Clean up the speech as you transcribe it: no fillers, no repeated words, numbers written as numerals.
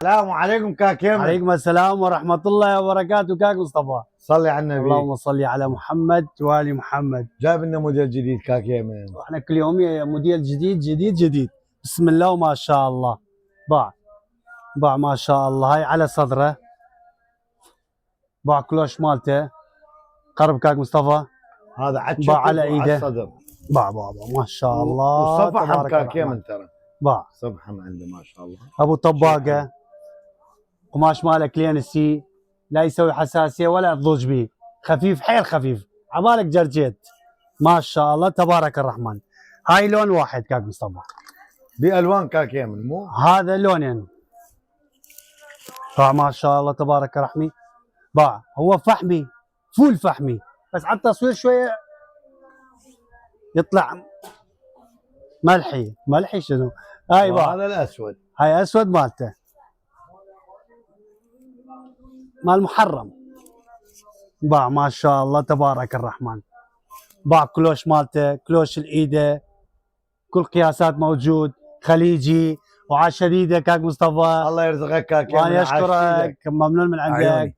السلام عليكم كاك يمن. عليكم السلام ورحمة الله وبركاته. كاك مصطفى، صلي على النبي. اللهم صل على محمد وآل محمد. جايب لنا موديل جديد كاك يمن. احنا كل يوم موديل جديد جديد جديد. بسم الله وما شاء الله. باع ما شاء الله. هاي على صدره، باع كلوش مالته. قرب كاك مصطفى. هذا عاد باع على ايده. الصدر. باع ما شاء الله. وصفحه كاك يمن ترى. باع صفحه عنده ما شاء الله. ابو طباقه. قماش ماله كلينسي، لا يسوي حساسيه ولا تضوج به. خفيف، حيل خفيف، عبالك جرجيت. ما شاء الله تبارك الرحمن. هاي لون واحد كاك مصطفى، بالوان كاك يمن مو هذا لونين. باع ما شاء الله تبارك الرحمن. باع هو فحمي، فول فحمي، بس على التصوير شويه يطلع ملحي شنو. هاي باع. هذا الاسود. هاي اسود مالته، مال محرم. باع ما شاء الله تبارك الرحمن. باع كلوش مالته، كلوش الايده، كل قياسات موجود، خليجي وعاش شديده كاك مصطفى. الله يرزقك كاك يمن. وانا اشكرك، ممنون من عندك.